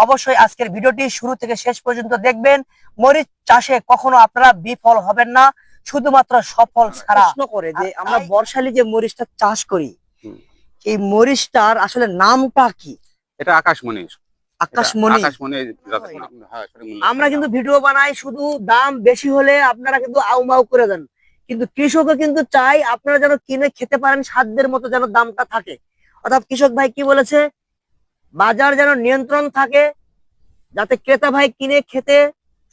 অবশ্যই আজকের ভিডিওটি শুরু থেকে শেষ পর্যন্ত দেখবেন। মরিচ চাষে কখনো আপনারা বিফল হবেন না, শুধুমাত্র সফল ছাড়া। প্রশ্ন করে যে আমরা বর্ষালি যে মরিচটা চাষ করি, এই মরিচটার আসলে নামটা কি? এটা আকাশমণি। আকাশমণি। আমরা কিন্তু ভিডিও বানাই, শুধু দাম বেশি হলে আপনারা কিন্তু আউমাউ করে দেন, কিন্তু কৃষকও কিন্তু চাই আপনারা যেন কিনে খেতে পারেন, সাধ্যের মতো যেন দামটা থাকে। অর্থাৎ কৃষক ভাই কি বলেছে, বাজার যেন নিয়ন্ত্রণ থাকে, যাতে ক্রেতা ভাই কিনে খেতে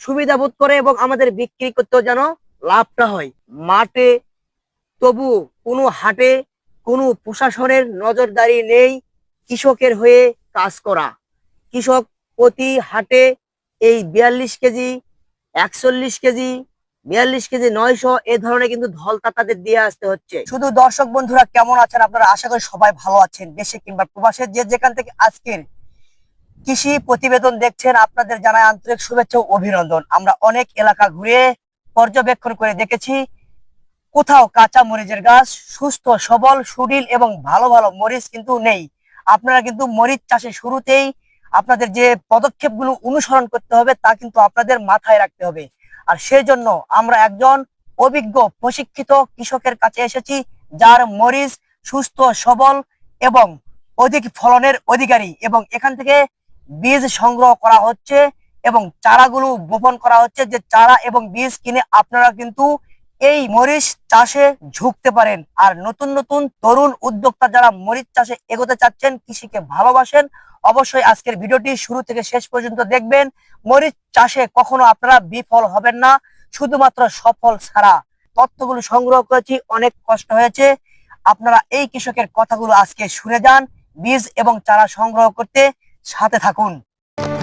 সুবিধা বোধ করে এবং আমাদের বিক্রি করতেও যেন লাভটা হয়। মাঠে তবু কোনো হাটে কোনো প্রশাসনের নজরদারি নেই কৃষকের হয়ে কাজ করা। কৃষক প্রতি হাটে এই 42 কেজি, 41 কেজি, 42 কেজি 900 এ ধরনের কিন্তু ধলতা তাদের দিয়ে আসতে হচ্ছে। শুধু দর্শক বন্ধুরা কেমন আছেন আপনারা? আশা করি সবাই ভালো আছেন। দেশে কিংবা প্রবাসে যে যেখান থেকে আজকের কৃষি প্রতিবেদন দেখছেন, আপনাদের জানাই আন্তরিক শুভেচ্ছা ও অভিনন্দন। আমরা অনেক এলাকা ঘুরে পর্যবেক্ষণ করে দেখেছি, কোথাও কাঁচা মরিচের গাছ, সুস্থ সবল সুডিল এবং ভালো ভালো মরিচ কিন্তু নেই। আপনারা কিন্তু মরিচ চাষে শুরুতেই আপনাদের যে পদক্ষেপগুলো অনুসরণ করতে হবে তা কিন্তু আপনাদের মাথায় রাখতে হবে। আর সেই জন্য আমরা একজন অভিজ্ঞ প্রশিক্ষিত কৃষকের কাছে এসেছি, যার মরিচ সুস্থ সবল এবং অধিক ফলনের অধিকারী, এবং এখান থেকে বীজ সংগ্রহ করা হচ্ছে এবং চারাগুলো বপন করা হচ্ছে, যে চারা এবং বীজ কিনে আপনারা কিন্তু এই মরিচ চাষে ঝুঁকতে পারেন। আর নতুন নতুন তরুণ উদ্যোক্তা যারা মরিচ চাষে এগোতে চাচ্ছেন, কৃষিকে ভালোবাসেন, অবশ্যই আজকের ভিডিওটি শুরু থেকে শেষ পর্যন্ত দেখবেন। মরিচ চাষে কখনো আপনারা বিফল হবেন না, শুধুমাত্র সফল ছাড়া। তথ্যগুলো সংগ্রহ করেছি, অনেক কষ্ট হয়েছে। আপনারা এই কৃষকের কথাগুলো আজকে শুনে যান, বীজ এবং চারা সংগ্রহ করতে সাথে থাকুন।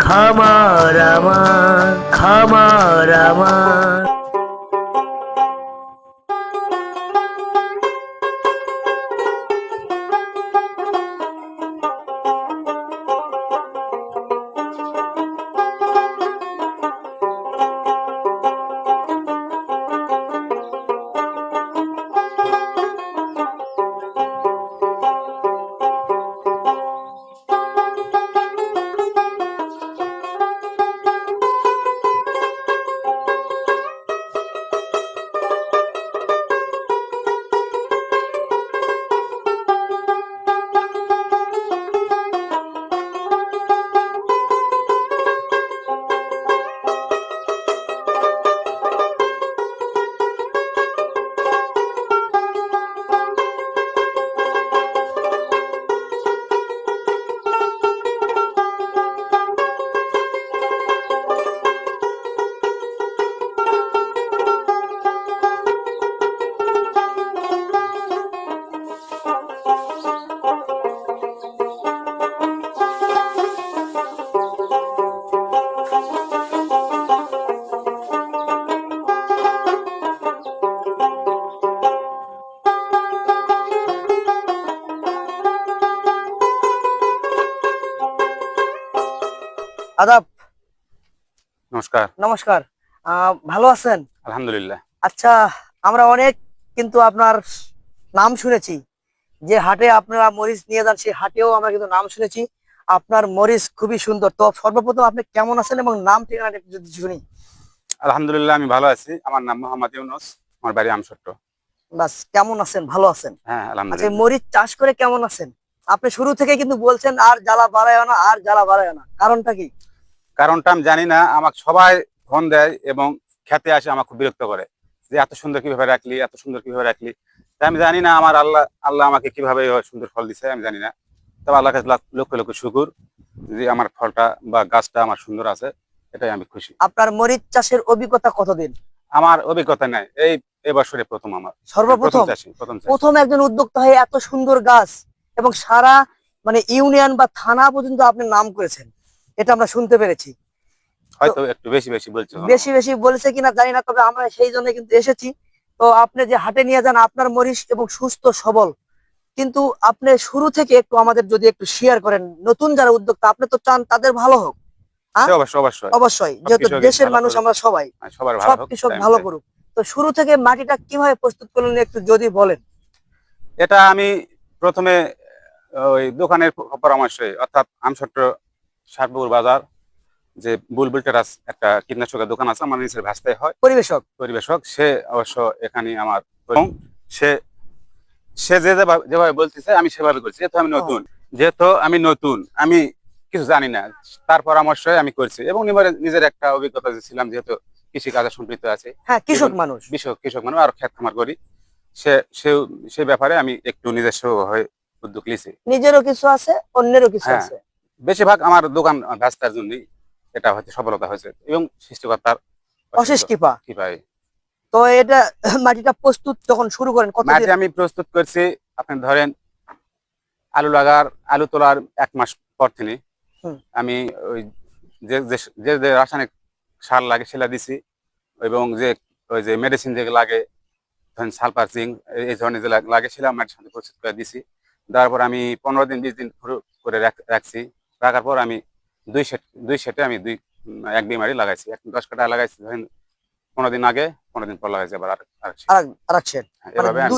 খামার আমার, খামার আমার। আদাব। নমস্কার। নমস্কার। ভালো আছেন? আলহামদুলিল্লাহ। আচ্ছা, আমরা অনেক কিন্তু আপনার নাম শুনেছি, যে হাটে আপনারা মরিচ নিয়ে যান সেই হাটেও আমরা কিন্তু নাম শুনেছি। আপনার মরিচ খুবই সুন্দর। তো সর্বপ্রথম আপনি কেমন আছেন এবং নাম ঠিকানা একটু যদি শুনি। আলহামদুলিল্লাহ, আমি ভালো আছি। আমার নাম মোহাম্মদ ইউনুস, আমার বাড়ি আমসট্ট। বাস, কেমন আছেন? ভালো আছেন? হ্যাঁ, আচ্ছা, আলহামদুলিল্লাহ। মরিচ চাষ করে কেমন আছেন? আপনি শুরু থেকে কিন্তু বলছেন আর জ্বালা বাড়ায় না, আর জ্বালা বাড়ায় না, কারণটা কি? কারণটা আমি জানি না। আমাকে সবাই ফোন দেয় এবং খেতে আসে, আমাকে খুব বিরক্ত করে যে এত সুন্দর কিভাবে রাখলি, এত সুন্দর কিভাবে রাখলি। তাই আমি জানি না আমার আল্লাহ আল্লাহ আমাকে কিভাবে সুন্দর ফল দিছে, আমি জানি না। তবে আল্লাহ কাছে লক্ষ লক্ষ শুকুর যে আমার ফলটা বা গাছটা আমার সুন্দর আছে, এটাই আমি খুশি। আপনার মরিচ চাষের অভিজ্ঞতা কতদিন? আমার অভিজ্ঞতা নাই, এই এবছরে প্রথম আমার। সর্বপ্রথম প্রথম একজন উদ্যোক্তা হয়ে এত সুন্দর গাছ এবং সারা মানে ইউনিয়ন বা থানা পর্যন্ত আপনি নাম করেছেন, এটা আমরা শুনতে পেরেছি। হয়তো একটু বেশি বেশি বলছে, বেশি বেশি বলেছে কিনা জানি না, তবে আমরা সেই জন্য কিন্তু এসেছি। তো আপনি যে হাটে নিয়ে যান আপনার মরিচ এবং সুস্থ সবল, কিন্তু আপনি শুরু থেকে একটু আমাদের যদি একটু শেয়ার করেন, নতুন যারা উদ্যোক্তা, আপনি তো চান তাদের ভালো হোক। অবশ্যই, যেহেতু দেশের মানুষ আমরা সবাই, সব কৃষক ভালো করুক। তো শুরু থেকে মাটিটা কিভাবে প্রস্তুত করলেন একটু যদি বলেন। এটা আমি প্রথমে ওই দোকানের পরামর্শে, অর্থাৎ আমসট্ট সারপুর বাজার যে বুলবুল টেরাস একটা কীটনাশকের দোকান আছে আমার নিচের ভাস্তায় হয় পরিবেশক। পরিবেশক, সে অবশ্য এখানে আমার এবং সে সে যেভাবে বলতেছে আমি সেভাবে করছি। যেহেতু আমি নতুন আমি কিছু জানি না, তার পরামর্শে আমি করছি এবং নিজের একটা অভিজ্ঞতা যে ছিলাম, যেহেতু কৃষি কাজে সম্পৃক্ত আছে, হ্যাঁ, কৃষক মানুষ। কৃষক মানুষ আর ক্ষেত খামার করি, সে ব্যাপারে আমি একটু নিজস্ব হয়ে উদ্যোগ নিয়েছি। নিজেরও কিছু আছে, অন্যেরও কিছু হ্যাঁ, আছে। বেশিরভাগ আমার দোকান ব্যস্তার জন্যই এটা হয়তো সফলতা হয়েছে এবং সৃষ্টিকর্তার অশেষ কৃপা। কৃপায়। তো এটা মাটিটা প্রস্তুত যখন শুরু করেন কত মাটি আমি প্রস্তুত করছি, আপনি ধরেন আলু তোলার 1 মাস পর থেকে আমি ওই যে যে যে রাসায়নিক সার লাগে সেটা দিছি এবং ওই যে মেডিসিন যেগুলো লাগে, ধরেন সালফার জিঙ্ক এই ধরনের যে লাগে সেটা মাটির সাথে প্রস্তুত করে দিছি। দেওয়ার পর আমি 15 দিন 20 দিন করে রাখছি। রাখার পর আমি দুই সেটে আমি 1 বিমারি লাগাইছি, 10 কাঠা লাগাইছি ধরেন 15 দিন আগে, 15 দিন পর লাগাইছি আবার আরেক সেট। এভাবে আমি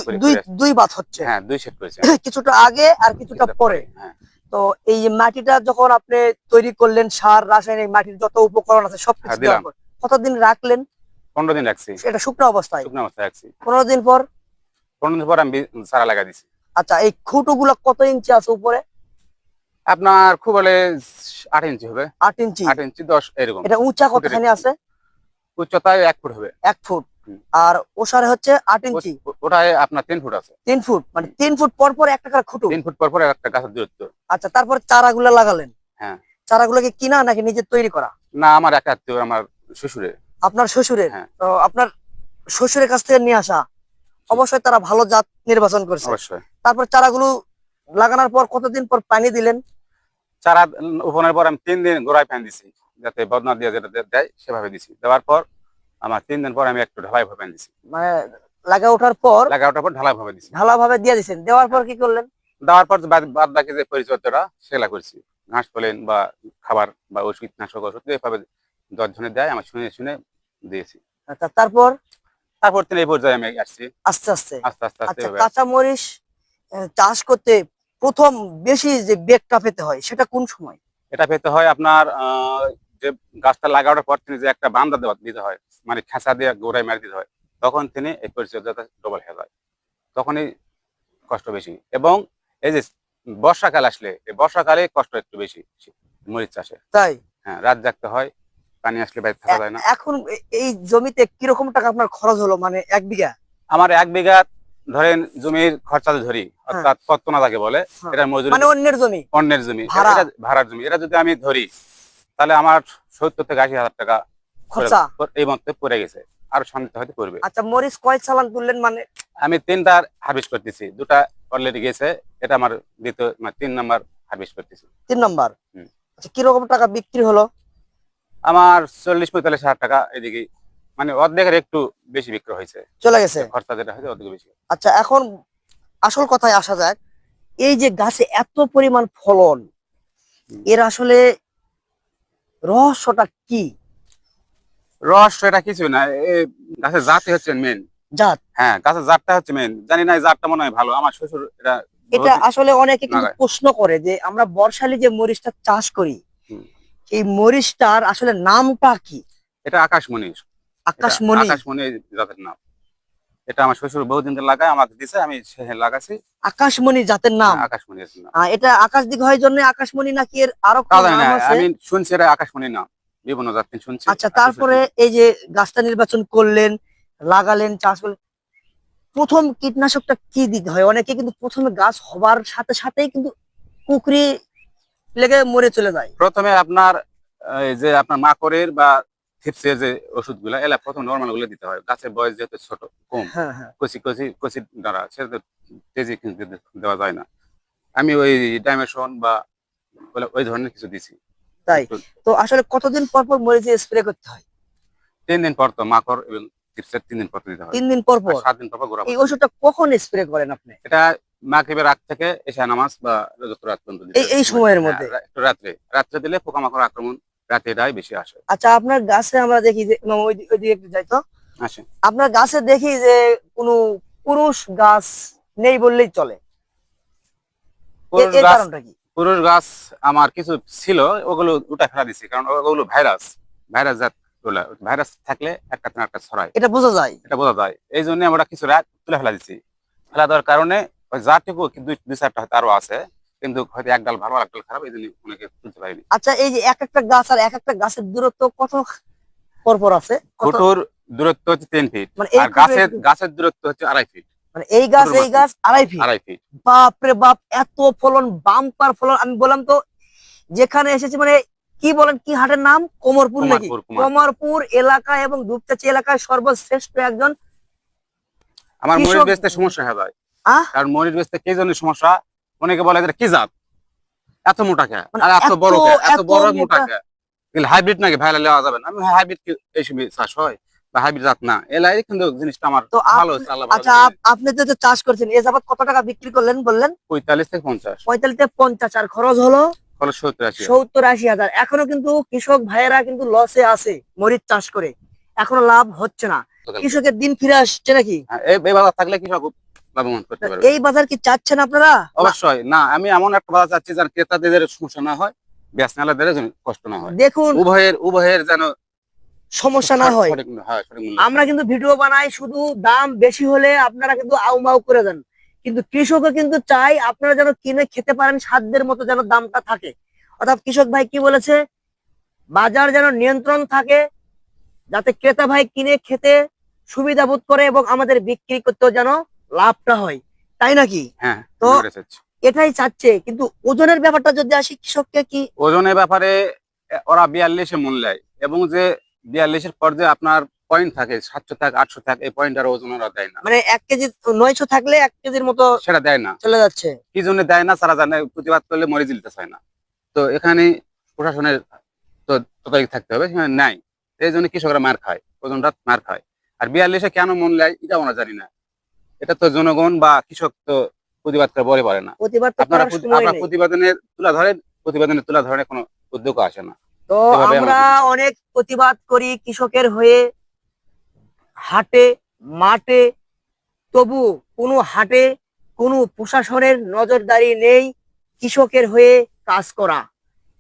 দুই বাত হচ্ছে। হ্যাঁ, 2 সেট করেছি। কিছুটা আগে আর কিছুটা পরে। হ্যাঁ। তো এই যে মাটিটা যখন আপনি তৈরি করলেন, সার রাসায়নিক মাটির যত উপকরণ আছে সবকিছু দেওয়ার পর কতদিন রাখলেন? 15 দিন রাখছি। এটা শুকনো অবস্থায় রাখছি। 15 দিন পর 15 দিন পর আমি চারা লাগা দিছি। আচ্ছা, এই খুঁটুগুলো কত ইঞ্চি আছে উপরে? আপনার খুব হলে 8 ইঞ্চি হবে। 8 ইঞ্চি 8 ইঞ্চি 10 এরকম। এটা উঁচা কতখানি আছে? উচ্চতায় 1 ফুট হবে। 1 ফুট। আর ওসারে হচ্ছে 8 ইঞ্চি। ওটায় আপনার 3 ফুট আছে। 3 ফুট মানে 3 ফুট পর পর একটা করে খুঁটু। 3 ফুট পর পর একটা গাছের দূরত্ব। আচ্ছা, তারপর চারাগুলো লাগালেন। হ্যাঁ। চারাগুলো কি কিনা নাকি নিজে তৈরি করা? না, আমার এক আত্মীয়, আমার শ্বশুরের। আপনার শ্বশুরের? হ্যাঁ। তো আপনার শ্বশুরের কাছ থেকে নিয়ে আসা, অবশ্যই তারা ভালো জাত নির্বাচন করছে। অবশ্যই। তারপর চারাগুলো লাগানোর পর কতদিন পর পানি দিলেন? চারা উপনের পর আমি 3 দিন গোড়ায় পানি দিছি, যাতে বদনা দিয়ে যেটা দেয় সেভাবে দিছি। দেওয়ার পর আমার 3 দিন পর আমি একটু ঢালাই ভাবে পানি দিছি। মানে লাগা ওঠার পর ঢালাই ভাবে দিছি। ঢালা ভাবে দিয়ে দিছেন। দেওয়ার পর কি করলেন? দেওয়ার পর বাদ বাকি যে পরিচর্যাটা সেগুলা করছি, ঘাস ফলেন বা খাবার বা ওষুধ কীটনাশক ওষুধ এভাবে 10 জনে দেয়, আমি শুনে শুনে দিয়েছি। আচ্ছা, তারপর তিনি এই পর্যায়ে আমি আসছি আস্তে আস্তে। আস্তে আস্তে আস্তে। আচ্ছা, কাঁচা মরিচ চাষ করতে প্রথম বেশি যে বেগটা পেতে হয় সেটা কোন সময়? এটা পেতে হয় আপনার যে গাছটা লাগানোর পর তিনি যে একটা বান্দা দিতে হয়, মানে খেঁচা দিয়ে গোড়ায় মারি দিতে হয়, তখন তিনি এই পরিচর্যাটা ডবল হয়ে যায়, তখনই কষ্ট বেশি। এবং এই যে বর্ষাকাল আসলে, এই বর্ষাকালে কষ্ট একটু বেশি মরিচ চাষে। তাই? হ্যাঁ, রাত জাগতে হয়, পানি আসলে বাইরে থাকা যায় না। এখন এই জমিতে কিরকম টাকা আপনার খরচ হলো, মানে 1 বিঘা? আমার 1 বিঘা ধরেন জমির খরচা ধরি, অর্থাৎ পত্তনা যাকে বলে, এটা মজুরি, মানে অন্যের জমি, ভাড়ার জমি, এটা যদি আমি ধরি তাহলে আমার 70 থেকে 80 হাজার টাকা খরচা এই মধ্যে পড়ে গেছে, আর শান্তি হয়তো করবে। আচ্ছা, মরিচ কয় চালান তুললেন? মানে আমি 3টা হারভেস্ট করতেছি, 2টা অলরেডি গেছে, এটা আমার দ্বিতীয় 3 নাম্বার হারভেস্ট করতেছি। 3 নাম্বার। আচ্ছা, কিরকম টাকা বিক্রি হলো? আমার 40-45 হাজার টাকা এদিকে, মানে অর্ধেকের একটু বেশি বিক্রি হয়েছে, চলে গেছে। খরচা যেটা হয়েছে অর্ধেক বেশি। আচ্ছা, এখন আসল কথায় আসা যাক। এই যে গাছে এত পরিমাণ ফলন, এর আসলে রহস্যটা কি? রহস্য এটা কিছু না, এই গাছের জাতই হচ্ছে মেন। জাত? হ্যাঁ, গাছের জাতটা হচ্ছে মেন। জানি না এই জাতটা মনে হয় ভালো, আমার শ্বশুর এটা আসলে অনেকে কিন্তু প্রশ্ন করে যে আমরা বর্ষালি যে মরিচটা চাষ করি, এই মরিচটার আসলে নামটা কি? এটা আকাশমণি। আকাশমণি জাতের নাম। এটা আমার শ্বশুর বহুদিন ধরে লাগায়, আমাকে দিছে, আমি লাগাছি। আকাশমণি জাতের নাম? আকাশমণি জাতের নাম। এটা আকাশ দিক হয় জন্য আকাশমণি, নাকি এর আরো কোনো নাম আছে? আমি শুনছি এটা আকাশমণি নাম, বিভিন্ন জাত শুনছি। আচ্ছা, তারপরে এই যে গাছটা নির্বাচন করলেন, লাগালেন, চাষ করলেন, প্রথম কীটনাশকটা কি দিতে হয়? অনেকে কিন্তু প্রথমে গাছ হবার সাথে সাথেই কিন্তু কুকরি লেগে মরে চলে যায়। প্রথমে আপনার এই যে আপনার মাকড়ের বা থিপসের যে ওষুধগুলা, এলা প্রথম নরমাল গুলো দিতে হয়। গাছের বয়স যেহেতু ছোট কম, কচি দ্বারা সেটা তেজি কিন্তু দেওয়া যায় না। আমি ওই ডাইমেশন বা ওই ধরনের কিছু দিছি। তাই? তো আসলে কতদিন পর পর মরিচে স্প্রে করতে হয়? 3 দিন পর, তো মাকড় এবং থিপসের 3 দিন পর দিতে হয়। 3 দিন পর পর? 7 দিন পর গোড়া। এই ওষুধটা কখন স্প্রে করেন আপনি? এটা মাগরিবের রাত থেকে এশা নামাজ বা যত রাত পর্যন্ত দিতে হয়। এই সময়ের মধ্যে? একটু রাত্রে দিলে পোকামাকড় আক্রমণ রাতেটাই বেশি আসে। আচ্ছা, আপনার গাছে আমরা দেখি যে ওইদিকে একটু যাই তো। আসে। আপনার গাছে দেখি যে কোনো পুরুষ গাছ নেই বললেই চলে, এর কারণটা কি? পুরুষ গাছ আমার কিছু ছিল, ওগুলো উঠে ফেলা দিছি, কারণ ওগুলো ভাইরাস, ভাইরাস জাত গুলা, ভাইরাস থাকলে একটা না একটা ছড়ায়, এটা বোঝা যায়। এটা বোঝা যায়। এই জন্য আমরা কিছু রাখ তুলে ফেলা দিচ্ছি। ফেলা দেওয়ার কারণে ওই জাতটুকু দুই দুই চারটা হয়তো আরো আছে, কিন্তু হয়তো এক ডাল ভালো এক ডাল খারাপ, এই জন্য অনেকে তুলতে পারিনি। আচ্ছা, এই যে এক একটা গাছ আর এক একটা গাছের দূরত্ব কত পর পর আছে? কত? ফুটোর দূরত্ব হচ্ছে 3 ফিট, মানে এই আর ফুটো এই ফুটো। গাছের দূরত্ব হচ্ছে 2.5 ফিট। মানে এই গাছ ফুটোর এই গাছ 2.5 ফিট। 2.5 ফিট। বাপ রে বাপ, এত ফলন, বাম্পার ফলন! আমি বললাম তো, যেখানে এসেছি মানে কি বলেন, কি হাটের নাম, কোমরপুর নাকি? কুমারপুর। কোমরপুর এলাকা এবং দুপচাচি এলাকায় সর্বশ্রেষ্ঠ একজন আমার মরিচ কৃষক। বেচতে সমস্যা হয়ে যায়, আহ কারণ মরিচ বেচতে কি জন্য সমস্যা, অনেকে বলে যে কি জাত এত মোটা কে, মানে আর এত বড় কে, এত এত বড় মোটা মোটা। কে, হাইব্রিড নাকি ভাইলা নেওয়া যাবে না। আমি হাইব্রিড কি এই সময় চাষ হয় বা হাইব্রিড জাত না, এলাই কিন্তু জিনিসটা আমার তো ভালো হচ্ছে, আল্লাহ ভালো আচ্ছা, দিয়েছে। আপনি যে চাষ করছেন এ যাবত কত টাকা বিক্রি করলেন বললেন? 45 থেকে 50, 45 থেকে 50, আর খরচ হলো ফলে 70-80। 70-80 হাজার। এখনো কিন্তু কৃষক ভাইয়েরা কিন্তু লসে আছে মরিচ চাষ করে, এখনো লাভ হচ্ছে না। কৃষকের দিন ফিরে আসছে নাকি? হ্যাঁ, এই বাজার থাকলে কৃষক খুব লাভবান করতে পারবে। এই বাজার কি চাচ্ছেন আপনারা? অবশ্যই না, আমি এমন একটা বাজার চাচ্ছি যেন ক্রেতাদের সমস্যা না হয়, বেচনালাদের যেন কষ্ট না হয়, দেখুন, উভয়ের যেন সমস্যা না হয়। সঠিক হয়, সঠিক মূল্য আমরা কিন্তু ভিডিও বানাই, শুধু দাম বেশি হলে আপনারা কিন্তু আউমাউ করে দেন, কিন্তু কৃষকও কিন্তু চাই আপনারা যেন কিনে খেতে পারেন, সাধ্যের মতো যেন দামটা থাকে। অর্থাৎ কৃষক ভাই কি বলেছে, বাজার যেন নিয়ন্ত্রণ থাকে, যাতে ক্রেতা ভাই কিনে খেতে সুবিধা বোধ করে এবং আমাদের বিক্রি করতেও যেন লাভটা হয়, তাই নাকি? হ্যাঁ, তো আমি চাচ্ছি। এটাই চাচ্ছে, কিন্তু ওজনের ব্যাপারটা যদি আসি, কৃষককে কি ওজনের ব্যাপারে ওরা 42-এ মূল নেয়, এবং যে 42-এর পর যে আপনার পয়েন্ট থাকে 700 থাকে 800 থাকে, এই পয়েন্ট আর ওজন ওরা দেয় না, মানে 1 কেজি 900 থাকলে 1 কেজির মতো সেটা দেয় না। চলে যাচ্ছে? কি জন্য দেয় না তারা জানে, প্রতিবাদ করলে মরে দিতে চায় না। তো এখানে প্রশাসনের তো তদারকি থাকতে হবে, সেখানে নাই। এই জন্য কৃষকরা মার খায়, ওজনটা মার খায়। আর 42-এ কেন মন নেয় এটা আমরা জানি না, এটা তো জনগণ বা কৃষক তো প্রতিবাদ করে বলে পারে না। প্রতিবাদ তো আপনারা করার সময় নেই। প্রতিবেদনের তুলা ধরনের কোনো উদ্যোগ আসে না। তো এভাবে আমরা আমাদের অনেক প্রতিবাদ করি কৃষকের হয়ে, হাটে, মাঠে, তবু কোনো হাটে কোনো প্রশাসনের নজরদারি নেই কৃষকের হয়ে কাজ করা।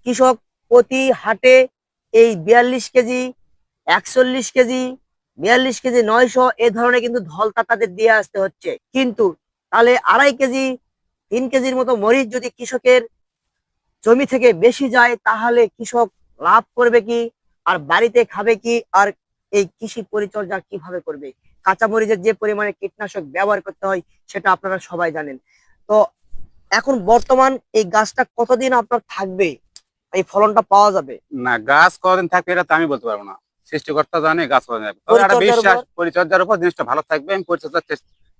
কৃষক প্রতি হাটে এই 42 কেজি, 41 কেজি, 42 কেজি 900 এ ধরনের কিন্তু ধলতা তাদের দিয়ে আসতে হচ্ছে। কিন্তু তাহলে 2.5 কেজি, 3 কেজির মতো মরিচ যদি কৃষকের জমি থেকে বেশি যায়, তাহলে কৃষক লাভ করবে কি, আর বাড়িতে খাবে কি, আর এই কৃষি পরিচর্যা কিভাবে করবে? কাঁচা মরিচের যে পরিমাণে কীটনাশক ব্যবহার করতে হয় সেটা আপনারা সবাই জানেন। তো এখন বর্তমান এই গাছটা কতদিন আপনার থাকবে, এই ফলনটা পাওয়া যাবে? না, গাছ কতদিন থাকবে এটা তো আমি বলতে পারবো না, সৃষ্টিকর্তা জানে গাছ কতদিন থাকবে। তবে একটা পরিচর্যার বিশ্বাস, উপর। পরিচর্যার উপর জিনিসটা ভালো থাকবে, আমি পরিচর্যা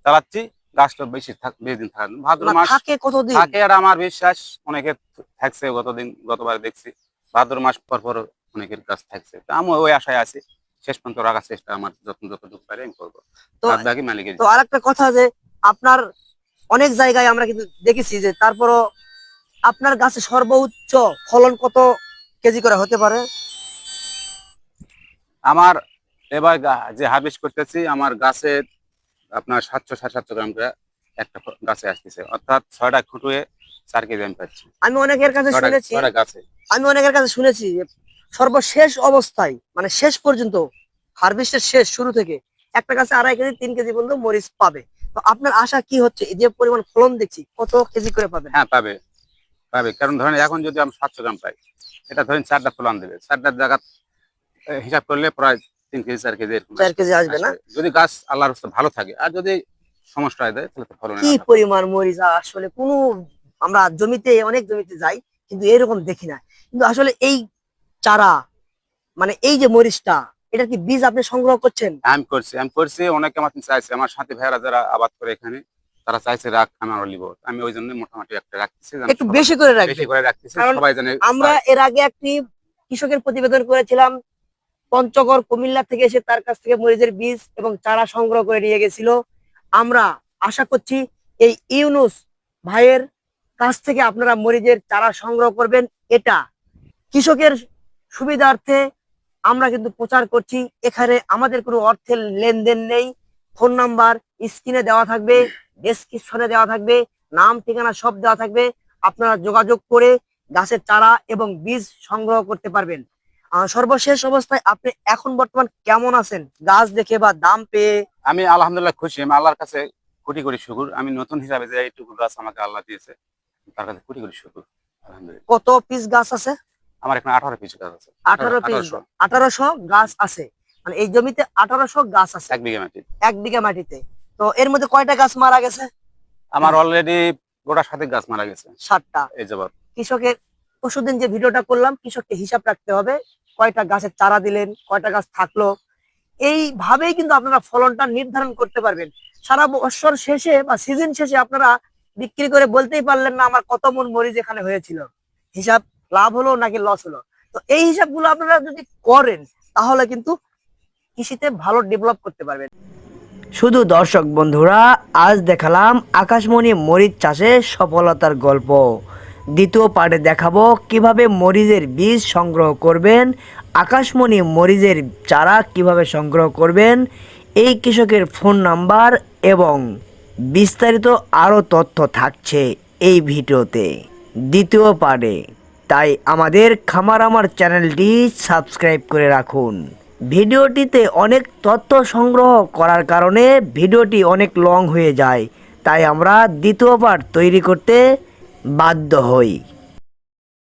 চালাচ্ছি, গাছটা বেশি দিন থাকবে, ভাদ্র না, মাস থাকে কতদিন? থাকে। আর আমার বিশ্বাস অনেকে থাকছে, গতবার দেখছি ভাদ্র মাস পর পর অনেকের গাছ থাকছে, তো আমি ওই আশায় আছি, শেষ পর্যন্ত রাখার চেষ্টা আমার যতটুকু পারি আমি করবো। তো বাদ বাকি মালিকের তো আরেকটা কথা, যে আপনার অনেক জায়গায় আমরা কিন্তু দেখেছি, যে তারপরও আপনার গাছে সর্বোচ্চ ফলন কত কেজি করে হতে পারে? আমার এবার যে হারভেস্ট করতেছি, আমার গাছের আপনার 700-750 গ্রাম করে একটা গাছে আসতেছে, অর্থাৎ 6টা খুঁটুয়ে 4 কেজি আমি পাচ্ছি। আমি অনেকের কাছে শুনেছি, 6টা গাছে। যে সর্বশেষ অবস্থায়, মানে শেষ পর্যন্ত, হারভেস্টের শেষ শুরু থেকে একটা গাছে 2.5 কেজি 3 কেজি পর্যন্ত মরিচ পাবে। তো আপনার আশা কি হচ্ছে, এই যে পরিমাণ ফলন দেখছি, কত কেজি করে পাবেন? হ্যাঁ, পাবে পাবে, কারণ ধরেন এখন যদি আমি 700 গ্রাম পাই, এটা ধরেন 4টা ফলন দেবে, 4টার জায়গা হিসাব করলে প্রায় 3 কেজি 4 কেজি এরকম 4 কেজি আসবে না? যদি গাছ আল্লাহর রাস্তায় ভালো থাকে। আর যদি সমস্যা হয় দেয় তাহলে তো ফলনের কি আশা করি। পরিমাণ মরিচ! আসলে কোনো, আমরা জমিতে, অনেক জমিতে যাই, কিন্তু এরকম দেখি না। কিন্তু আসলে এই চারা, মানে এই যে মরিচটা, এটা কি বীজ আপনি সংগ্রহ করছেন? আমি করছি অনেকে আমার থেকে চাইছে, আমার সাথে ভাইরা যারা আবাদ করে এখানে, তারা চাইছে রাখ, আমি আরো লিব, আমি ওই জন্য মোটামুটি একটা রাখতেছি, যেন একটু সবাই বেশি করে রাখবেন, বেশি করে রাখতেছি, কারণ সবাই জানে। আমরা এর আগে একটি কৃষকের প্রতিবেদন করেছিলাম, পঞ্চগড় কুমিল্লা থেকে এসে তার কাছ থেকে মরিচের বীজ এবং চারা সংগ্রহ করে নিয়ে গেছিল। আমরা আশা করছি এই ইউনুস ভাইয়ের কাছ থেকে আপনারা মরিচের চারা সংগ্রহ করবেন। এটা কৃষকের সুবিধার্থে আমরা কিন্তু প্রচার করছি। এখানে আমাদের কোনো অর্থের লেনদেন নেই। ফোন নাম্বার স্ক্রিনে দেওয়া থাকবে, ডেসক্রিপশনে দেওয়া থাকবে, নাম ঠিকানা সব দেওয়া থাকবে। আপনারা যোগাযোগ করে গাছের চারা এবং বীজ সংগ্রহ করতে পারবেন। সর্বশেষ অবস্থায় আপনি এখন বর্তমান কেমন আছেন গাছ দেখে বা দাম পেয়ে? আমি আলহামদুলিল্লাহ খুশি, আমি আল্লাহর কাছে কোটি কোটি শুকুর। আমি নতুন হিসাবে যে এইটুকু গাছ আমাকে আল্লাহ দিয়েছে, তার কাছে কোটি কোটি শুকুর আলহামদুলিল্লাহ। কত পিস গাছ আছে? আমার এখানে 18 পিস গাছ আছে। 18 পিস, 1800 1800 গাছ আছে। মানে এই জমিতে 1800 গাছ আছে 1 বিঘা মাটি। 1 বিঘা মাটিতে। তো এর মধ্যে কয়টা গাছ মারা গেছে? আমার অলরেডি গোটা 7 গাছ মারা গেছে 7টা। এই যাবত। কৃষকের পরশুদিন যে ভিডিওটা করলাম, কৃষককে হিসাব রাখতে হবে কয়টা গাছের চারা দিলেন, কয়টা গাছ থাকলো। এইভাবেই কিন্তু আপনারা ফলনটা নির্ধারণ করতে পারবেন। সারা বছর শেষে বা সিজন শেষে আপনারা বিক্রি করে বলতেই পারলেন না আমার কত মন মরিচ এখানে হয়েছিল, হিসাব লাভ হলো নাকি লস হলো। তো এই হিসাবগুলো আপনারা যদি করেন তাহলে কিন্তু কৃষিতে ভালো ডেভেলপ করতে পারবেন। শুধু দর্শক বন্ধুরা, আজ দেখালাম আকাশমণি মরিচ চাষে সফলতার গল্প। দ্বিতীয় পার্টে দেখাবো কিভাবে মরিচের বীজ সংগ্রহ করবেন, আকাশমণি মরিচের চারা কিভাবে সংগ্রহ করবেন, এই কৃষকের ফোন নাম্বার এবং বিস্তারিত আরও তথ্য থাকছে এই ভিডিওতে দ্বিতীয় পার্টে। তাই আমাদের খামার আমার চ্যানেলটি সাবস্ক্রাইব করে রাখুন। ভিডিওটিতে অনেক তথ্য সংগ্রহ করার কারণে ভিডিওটি অনেক লং হয়ে যায়, তাই আমরা দ্বিতীয় পার্ট তৈরি করতে বাধ্য হই।